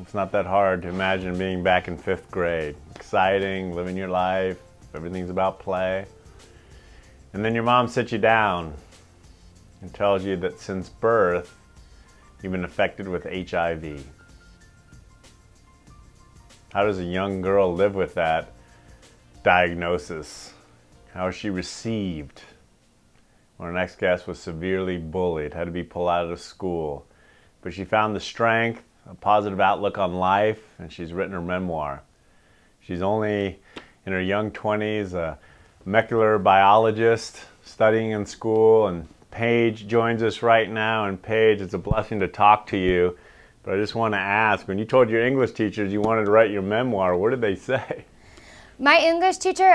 It's not that hard to imagine being back in 5th grade. Exciting, living your life, everything's about play. And then your mom sits you down and tells you that since birth, you've been affected with HIV. How does a young girl live with that diagnosis? How is she received? Well, our next guest was severely bullied, had to be pulled out of school. But she found the strength, a positive outlook on life, and she's written her memoir. She's only in her young 20s, a molecular biologist studying in school, and Paige joins us right now. And Paige, it's a blessing to talk to you. But I just want to ask, when you told your English teachers you wanted to write your memoir, what did they say? My English teacher,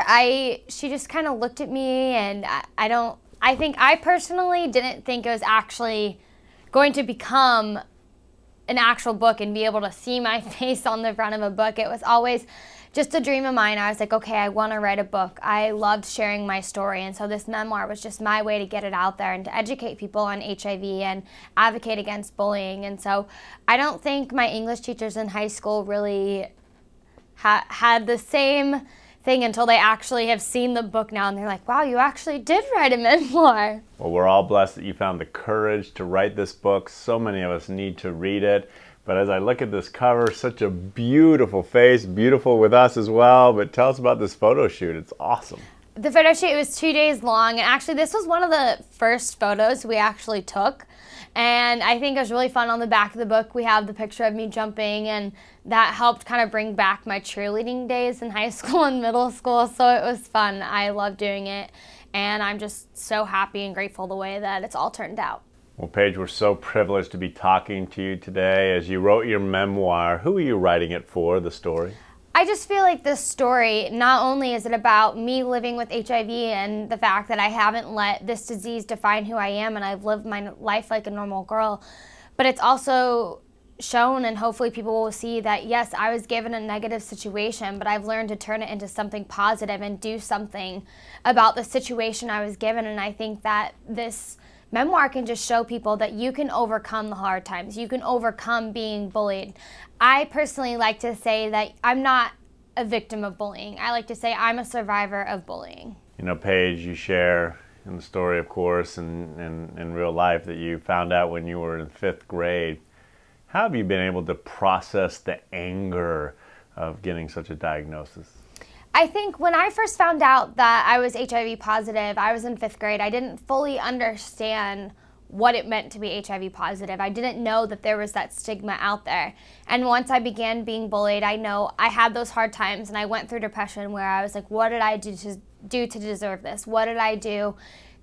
she just kind of looked at me, and I think I personally didn't think it was actually going to become an actual book and be able to see my face on the front of a book. It was always just a dream of mine. I was like, okay, I want to write a book. I loved sharing my story, and so this memoir was just my way to get it out there and to educate people on HIV and advocate against bullying. And so I don't think my English teachers in high school really had the same thing until they actually have seen the book now, and they're like, wow, you actually did write a memoir. Well, we're all blessed that you found the courage to write this book. So many of us need to read it. But as I look at this cover, such a beautiful face, beautiful with us as well. But tell us about this photo shoot. It's awesome. The photo shoot, it was 2 days long, and actually this was one of the first photos we actually took. And I think it was really fun. On the back of the book, we have the picture of me jumping, and that helped kind of bring back my cheerleading days in high school and middle school. So it was fun. I love doing it, and I'm just so happy and grateful the way that it's all turned out. Well, Paige, we're so privileged to be talking to you today. As you wrote your memoir, who are you writing it for, the story? I just feel like this story, not only is it about me living with HIV and the fact that I haven't let this disease define who I am and I've lived my life like a normal girl, but it's also shown, and hopefully people will see, that yes, I was given a negative situation, but I've learned to turn it into something positive and do something about the situation I was given. And I think that this memoir can just show people that you can overcome the hard times. You can overcome being bullied. I personally like to say that I'm not a victim of bullying. I like to say I'm a survivor of bullying. You know, Paige, you share in the story, of course, and in real life, that you found out when you were in 5th grade. How have you been able to process the anger of getting such a diagnosis? I think when I first found out that I was HIV positive, I was in 5th grade, I didn't fully understand what it meant to be HIV positive. I didn't know that there was that stigma out there. And once I began being bullied, I know I had those hard times, and I went through depression where I was like, what did I do to deserve this? What did I do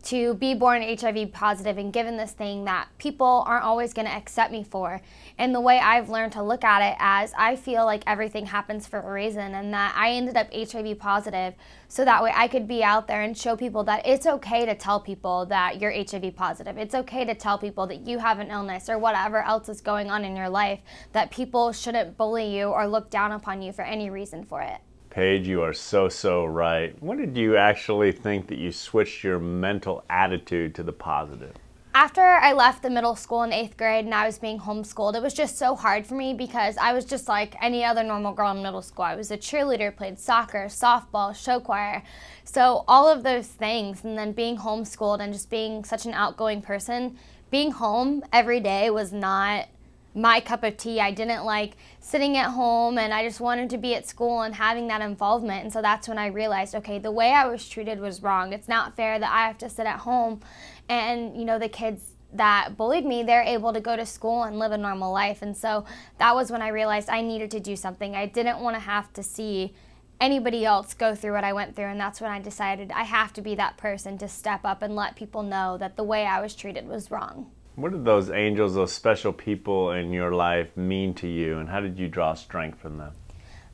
to be born HIV positive and given this thing that people aren't always going to accept me for? And the way I've learned to look at it, as I feel like everything happens for a reason, and that I ended up HIV positive so that way I could be out there and show people that it's okay to tell people that you're HIV positive. It's okay to tell people that you have an illness or whatever else is going on in your life, that people shouldn't bully you or look down upon you for any reason for it. Paige, you are so right. When did you actually think that you switched your mental attitude to the positive? After I left the middle school in 8th grade and I was being homeschooled, it was just so hard for me because I was just like any other normal girl in middle school. I was a cheerleader, played soccer, softball, show choir. So all of those things, and then being homeschooled and just being such an outgoing person, being home every day was not my cup of tea. I didn't like sitting at home, and I just wanted to be at school and having that involvement. And so that's when I realized, okay, the way I was treated was wrong. It's not fair that I have to sit at home, and you know, the kids that bullied me, they're able to go to school and live a normal life. And so that was when I realized I needed to do something. I didn't want to have to see anybody else go through what I went through, and that's when I decided I have to be that person to step up and let people know that the way I was treated was wrong. What did those angels, those special people in your life mean to you, and how did you draw strength from them?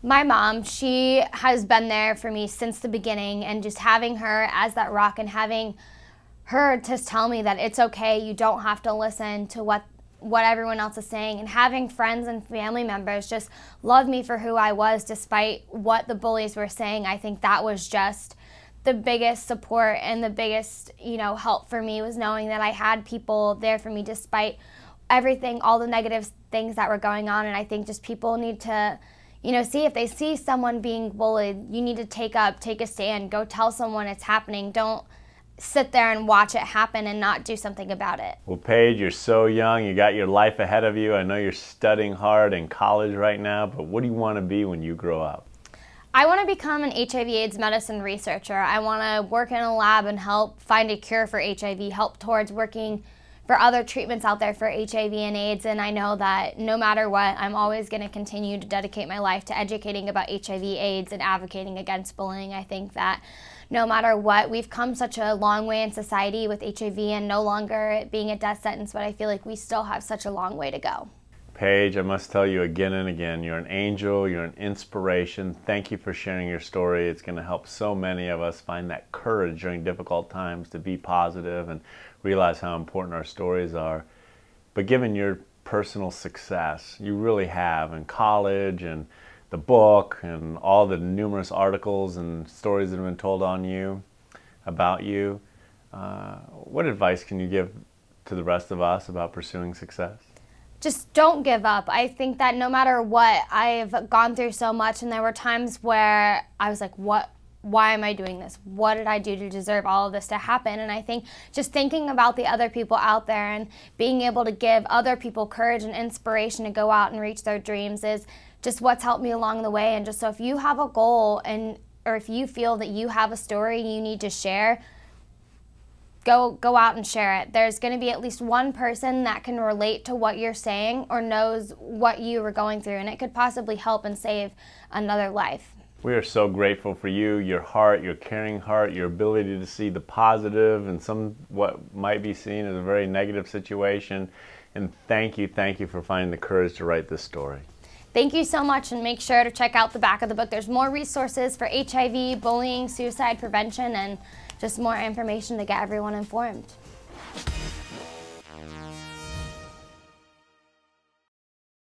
My mom, she has been there for me since the beginning, and just having her as that rock and having her just tell me that it's okay, you don't have to listen to what everyone else is saying, and having friends and family members just love me for who I was despite what the bullies were saying. I think that was just the biggest support and the biggest, help for me, was knowing that I had people there for me despite everything, all the negative things that were going on. And I think just people need to, see if they see someone being bullied, you need to take a stand, go tell someone it's happening. Don't sit there and watch it happen and not do something about it. Well, Paige, you're so young. You got your life ahead of you. I know you're studying hard in college right now, but what do you want to be when you grow up? I want to become an HIV/AIDS medicine researcher. I want to work in a lab and help find a cure for HIV, help towards working for other treatments out there for HIV and AIDS. And I know that no matter what, I'm always going to continue to dedicate my life to educating about HIV/AIDS and advocating against bullying. I think that no matter what, we've come such a long way in society with HIV and no longer it being a death sentence, but I feel like we still have such a long way to go. Paige, I must tell you again and again, you're an angel, you're an inspiration. Thank you for sharing your story. It's going to help so many of us find that courage during difficult times to be positive and realize how important our stories are. But given your personal success, you really have in college and the book and all the numerous articles and stories that have been told on you, about you, what advice can you give to the rest of us about pursuing success? Just don't give up. I think that no matter what, I've gone through so much, and there were times where I was like, why am I doing this? What did I do to deserve all of this to happen? And I think just thinking about the other people out there and being able to give other people courage and inspiration to go out and reach their dreams is just what's helped me along the way. And just so if you have a goal or if you feel that you have a story you need to share, go out and share it. There's going to be at least one person that can relate to what you're saying or knows what you were going through, and it could possibly help and save another life. We are so grateful for you, your heart, your caring heart, your ability to see the positive in what might be seen as a very negative situation. And thank you for finding the courage to write this story. Thank you so much, and make sure to check out the back of the book. There's more resources for HIV, bullying, suicide prevention, and just more information to get everyone informed.